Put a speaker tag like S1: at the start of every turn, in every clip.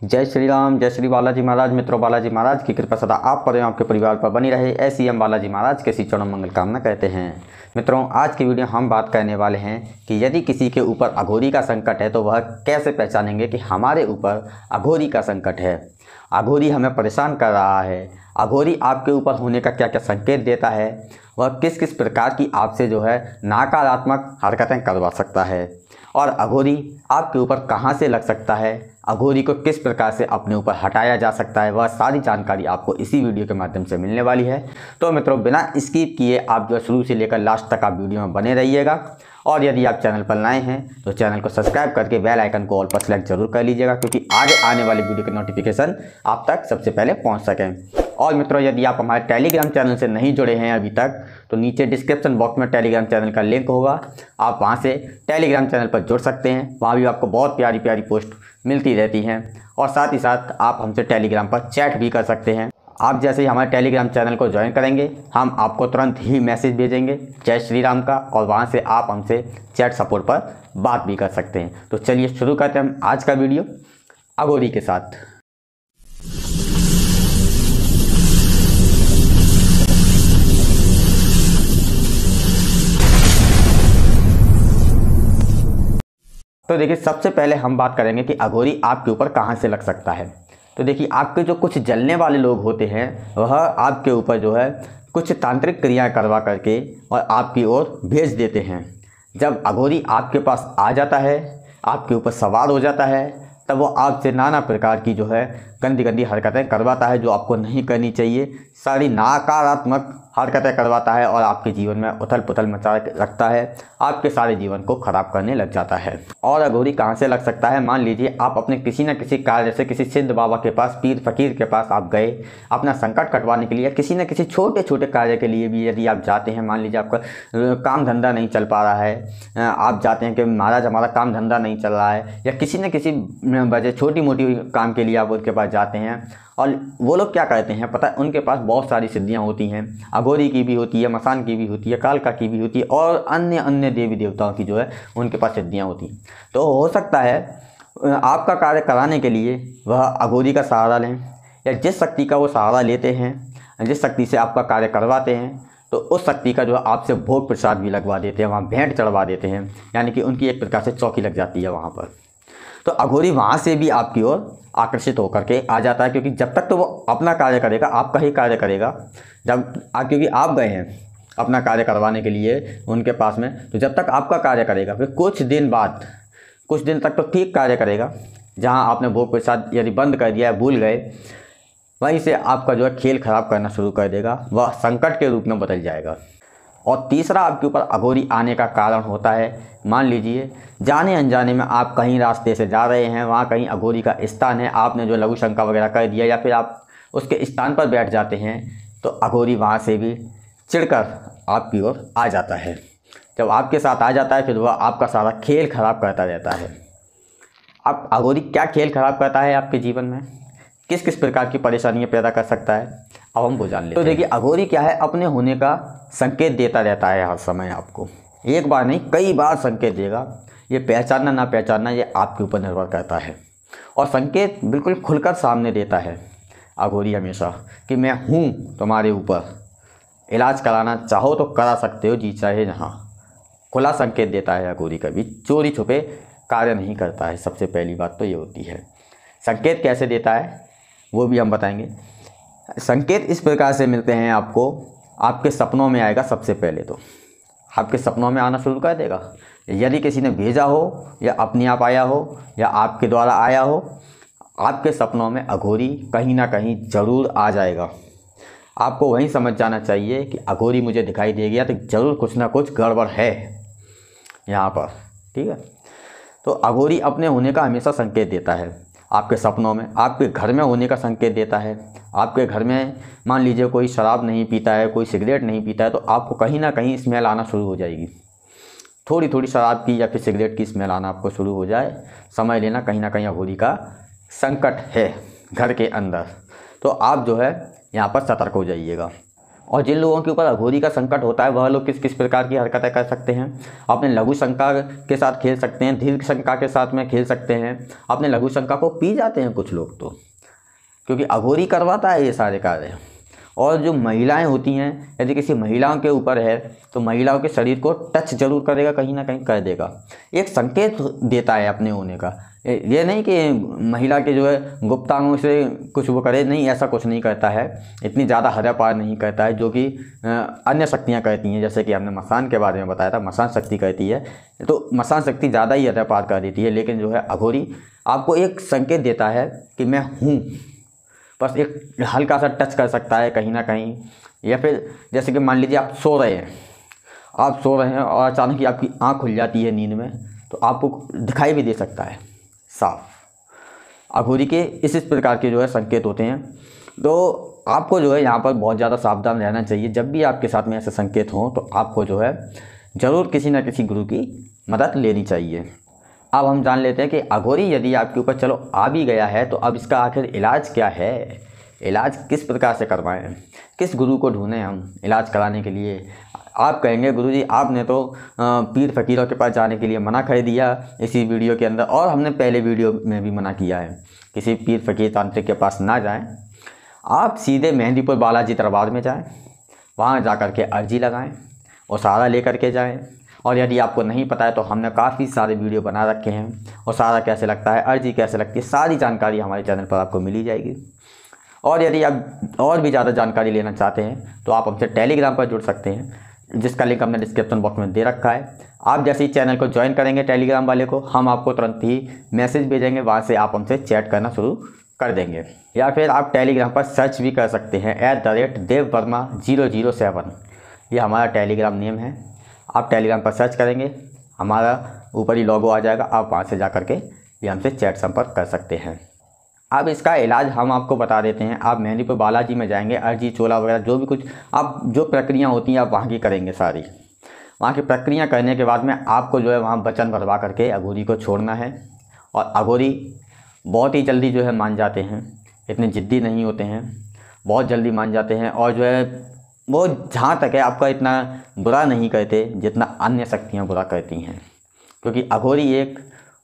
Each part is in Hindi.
S1: जय श्री राम, जय श्री बालाजी महाराज। मित्रों, बालाजी महाराज की कृपा सदा आप पर एवं आपके परिवार पर बनी रहे, ऐसी हम बालाजी महाराज के चरणों में मंगल कामना कहते हैं। मित्रों, आज की वीडियो हम बात करने वाले हैं कि यदि किसी के ऊपर अघोरी का संकट है तो वह कैसे पहचानेंगे कि हमारे ऊपर अघोरी का संकट है, अघोरी हमें परेशान कर रहा है, अघोरी आपके ऊपर होने का क्या क्या संकेत देता है, वह किस किस प्रकार की आपसे जो है नकारात्मक हरकतें करवा सकता है, और अघोरी आपके ऊपर कहाँ से लग सकता है, अघोरी को किस प्रकार से अपने ऊपर हटाया जा सकता है, वह सारी जानकारी आपको इसी वीडियो के माध्यम से मिलने वाली है। तो मित्रों, बिना स्किप किए आप जो शुरू से लेकर लास्ट तक आप वीडियो में बने रहिएगा, और यदि आप चैनल पर नए हैं तो चैनल को सब्सक्राइब करके बेल आइकन को ऑल पर सेलेक्ट जरूर कर लीजिएगा, क्योंकि आगे आने वाली वीडियो की नोटिफिकेशन आप तक सबसे पहले पहुंच सकें। और मित्रों, यदि आप हमारे टेलीग्राम चैनल से नहीं जुड़े हैं अभी तक, तो नीचे डिस्क्रिप्शन बॉक्स में टेलीग्राम चैनल का लिंक होगा, आप वहां से टेलीग्राम चैनल पर जुड़ सकते हैं। वहां भी आपको बहुत प्यारी प्यारी पोस्ट मिलती रहती हैं, और साथ ही साथ आप हमसे टेलीग्राम पर चैट भी कर सकते हैं। आप जैसे ही हमारे टेलीग्राम चैनल को ज्वाइन करेंगे, हम आपको तुरंत ही मैसेज भेजेंगे जय श्री राम का, और वहां से आप हमसे चैट सपोर्ट पर बात भी कर सकते हैं। तो चलिए शुरू करते हैं हम आज का वीडियो अघोरी के साथ। तो देखिए, सबसे पहले हम बात करेंगे कि अघोरी आपके ऊपर कहाँ से लग सकता है। तो देखिए, आपके जो कुछ जलने वाले लोग होते हैं वह आपके ऊपर जो है कुछ तांत्रिक क्रियाएं करवा करके और आपकी ओर भेज देते हैं। जब अघोरी आपके पास आ जाता है, आपके ऊपर सवार हो जाता है, तब वो आपसे नाना प्रकार की जो है गंदी गंदी हरकतें करवाता है जो आपको नहीं करनी चाहिए। सारी नकारात्मक हरकतें करवाता है और आपके जीवन में उथल पुथल मचा रखता है, आपके सारे जीवन को खराब करने लग जाता है। और अघोरी कहाँ से लग सकता है, मान लीजिए आप अपने किसी न किसी कार्य से किसी सिद्ध बाबा के पास, पीर फकीर के पास आप गए अपना संकट कटवाने के लिए, किसी न किसी छोटे छोटे कार्य के लिए भी यदि आप जाते हैं। मान लीजिए आपका काम धंधा नहीं चल पा रहा है, आप जाते हैं कि महाराज हमारा काम धंधा नहीं चल रहा है, या किसी न किसी वजह छोटी मोटी काम के लिए आप उनके पास जाते हैं, और वो लोग क्या कहते हैं पता है, उनके पास बहुत सारी सिद्धियां होती हैं, अघोरी की भी होती है, मसान की भी होती है, कालका की भी होती है, और अन्य अन्य देवी देवताओं की जो है उनके पास सिद्धियां होती हैं। तो हो सकता है आपका कार्य कराने के लिए वह अघोरी का सहारा लें, या जिस शक्ति का वो सहारा लेते हैं, जिस शक्ति से आपका कार्य करवाते हैं, तो उस शक्ति का जो है आपसे भोग प्रसाद भी लगवा देते हैं, वहाँ भेंट चढ़वा देते हैं, यानी कि उनकी एक प्रकार से चौकी लग जाती है वहाँ पर। तो अघोरी वहाँ से भी आपकी ओर आकर्षित होकर के आ जाता है, क्योंकि जब तक तो वो अपना कार्य करेगा, आपका ही कार्य करेगा। क्योंकि आप गए हैं अपना कार्य करवाने के लिए उनके पास में, तो जब तक आपका कार्य करेगा, फिर कुछ दिन बाद, कुछ दिन तक तो ठीक कार्य करेगा, जहाँ आपने भोग प्रसाद यदि बंद कर दिया है, भूल गए, वहीं से आपका जो है खेल खराब करना शुरू कर देगा, वह संकट के रूप में बदल जाएगा। और तीसरा आपके ऊपर अघोरी आने का कारण होता है, मान लीजिए जाने अनजाने में आप कहीं रास्ते से जा रहे हैं, वहाँ कहीं अघोरी का स्थान है, आपने जो लघु शंका वगैरह कर दिया, या फिर आप उसके स्थान पर बैठ जाते हैं, तो अघोरी वहाँ से भी चिढ़कर आपकी ओर आ जाता है। जब आपके साथ आ जाता है, फिर वह आपका सारा खेल खराब करता रहता है। अब अघोरी क्या खेल खराब करता है आपके जीवन में, किस किस प्रकार की परेशानियाँ पैदा कर सकता है, अब हम वो जान लेते हैं। तो देखिए, अघोरी क्या है, अपने होने का संकेत देता रहता है हर समय आपको, एक बार नहीं कई बार संकेत देगा। ये पहचानना ना पहचानना ये आपके ऊपर निर्भर करता है, और संकेत बिल्कुल खुलकर सामने देता है अघोरी हमेशा, कि मैं हूँ तुम्हारे ऊपर, इलाज कराना चाहो तो करा सकते हो, जी चाहे जहाँ। खुला संकेत देता है अघोरी, कभी चोरी छुपे कार्य नहीं करता है। सबसे पहली बात तो ये होती है। संकेत कैसे देता है वो भी हम बताएंगे। संकेत इस प्रकार से मिलते हैं आपको, आपके सपनों में आएगा। सबसे पहले तो आपके सपनों में आना शुरू कर देगा, यदि किसी ने भेजा हो, या अपने आप आया हो, या आपके द्वारा आया हो, आपके सपनों में अघोरी कहीं ना कहीं ज़रूर आ जाएगा। आपको वहीं समझ जाना चाहिए कि अघोरी मुझे दिखाई दे गया तो ज़रूर कुछ ना कुछ गड़बड़ है यहाँ पर, ठीक है। तो अघोरी अपने होने का हमेशा संकेत देता है आपके सपनों में, आपके घर में होने का संकेत देता है। आपके घर में मान लीजिए कोई शराब नहीं पीता है, कोई सिगरेट नहीं पीता है, तो आपको कहीं ना कहीं स्मेल आना शुरू हो जाएगी। थोड़ी थोड़ी शराब की या फिर सिगरेट की स्मेल आना आपको शुरू हो जाए, समझ लेना कहीं ना कहीं अघोरी का संकट है घर के अंदर। तो आप जो है यहाँ पर सतर्क हो जाइएगा। और जिन लोगों के ऊपर अघोरी का संकट होता है वह लोग किस किस प्रकार की हरकतें कर सकते हैं। अपने लघु शंका के साथ खेल सकते हैं, दीर्घ शंका के साथ में खेल सकते हैं। अपने लघु शंका को पी जाते हैं कुछ लोग तो, क्योंकि अघोरी करवाता है ये सारे कार्य। और जो महिलाएं होती हैं, यदि किसी महिलाओं के ऊपर है तो महिलाओं के शरीर को टच जरूर करेगा, कहीं ना कहीं कर देगा, एक संकेत देता है अपने होने का। ये नहीं कि महिला के जो है गुप्तांगों से कुछ वो करे, नहीं, ऐसा कुछ नहीं करता है, इतनी ज़्यादा हद पार नहीं करता है जो कि अन्य शक्तियाँ करती हैं। जैसे कि हमने मसान के बारे में बताया था, मसान शक्ति करती है, तो मसान शक्ति ज़्यादा ही हद पार कर देती है। लेकिन जो है अघोरी आपको एक संकेत देता है कि मैं हूँ, बस एक हल्का सा टच कर सकता है कहीं ना कहीं। या फिर जैसे कि मान लीजिए आप सो रहे हैं और अचानक ही आपकी आँख खुल जाती है नींद में, तो आपको दिखाई भी दे सकता है साफ। अघोरी के इस प्रकार के जो है संकेत होते हैं। तो आपको जो है यहाँ पर बहुत ज़्यादा सावधान रहना चाहिए। जब भी आपके साथ में ऐसे संकेत हों तो आपको जो है ज़रूर किसी न किसी गुरु की मदद लेनी चाहिए। अब हम जान लेते हैं कि अघोरी यदि आपके ऊपर चलो आ भी गया है तो अब इसका आखिर इलाज क्या है, इलाज किस प्रकार से करवाएं, किस गुरु को ढूंढें हम इलाज कराने के लिए। आप कहेंगे गुरुजी आपने तो पीर फकीरों के पास जाने के लिए मना कर दिया इसी वीडियो के अंदर, और हमने पहले वीडियो में भी मना किया है, किसी पीर फकीर तांत्रिक के पास ना जाएं। आप सीधे मेहंदीपुर बालाजी दरबार में जाएं, वहाँ जा कर के अर्जी लगाएं और सारा लेकर के जाएं। और यदि आपको नहीं पता है तो हमने काफ़ी सारे वीडियो बना रखे हैं, और सारा कैसे लगता है, अर्जी कैसे लगती है, सारी जानकारी हमारे चैनल पर आपको मिली जाएगी। और यदि आप और भी ज़्यादा जानकारी लेना चाहते हैं तो आप हमसे टेलीग्राम पर जुड़ सकते हैं, जिसका लिंक हमने डिस्क्रिप्शन बॉक्स में दे रखा है। आप जैसे ही चैनल को ज्वाइन करेंगे टेलीग्राम वाले को, हम आपको तुरंत ही मैसेज भेजेंगे, वहाँ से आप हमसे चैट करना शुरू कर देंगे। या फिर आप टेलीग्राम पर सर्च भी कर सकते हैं @devvarma007, ये हमारा टेलीग्राम नेम है। आप टेलीग्राम पर सर्च करेंगे, हमारा ऊपर ही लोगो आ जाएगा, आप वहाँ से जा कर के ये हमसे चैट संपर्क कर सकते हैं। अब इसका इलाज हम आपको बता देते हैं। आप मेहंदीपुर बालाजी में जाएंगे, अर्जी चोला वगैरह जो भी कुछ आप जो प्रक्रिया होती हैं आप वहाँ की करेंगे सारी। वहाँ की प्रक्रिया करने के बाद में आपको जो है वहाँ वचन भरवा करके अघोरी को छोड़ना है। और अघोरी बहुत ही जल्दी जो है मान जाते हैं, इतने ज़िद्दी नहीं होते हैं, बहुत जल्दी मान जाते हैं। और जो है वो जहाँ तक है आपका इतना बुरा नहीं करते जितना अन्य शक्तियाँ बुरा करती हैं, क्योंकि अघोरी एक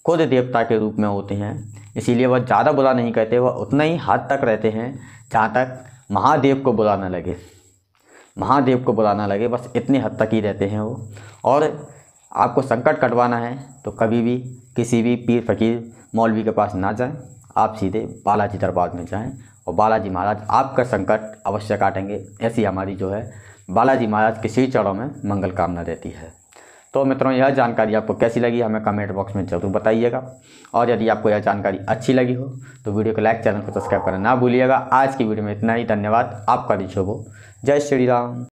S1: खुद देवता के रूप में होते हैं, इसीलिए वह ज़्यादा बुरा नहीं करते, वह उतना ही हद तक रहते हैं जहाँ तक महादेव को बुरा ना लगे, महादेव को बुरा ना लगे, बस इतनी हद तक ही रहते हैं वो। और आपको संकट कटवाना है तो कभी भी किसी भी पीर फकीर मौलवी के पास ना जाएं, आप सीधे बालाजी दरबार में जाएं और बालाजी महाराज आपका संकट अवश्य काटेंगे। ऐसी हमारी जो है बालाजी महाराज के श्री चरणों में मंगल कामना रहती है। तो मित्रों, यह जानकारी आपको कैसी लगी हमें कमेंट बॉक्स में ज़रूर बताइएगा। और यदि आपको यह जानकारी अच्छी लगी हो तो वीडियो को लाइक, चैनल को सब्सक्राइब करना ना भूलिएगा। आज की वीडियो में इतना ही, धन्यवाद। आपका दिन शुभ हो। जय श्री राम।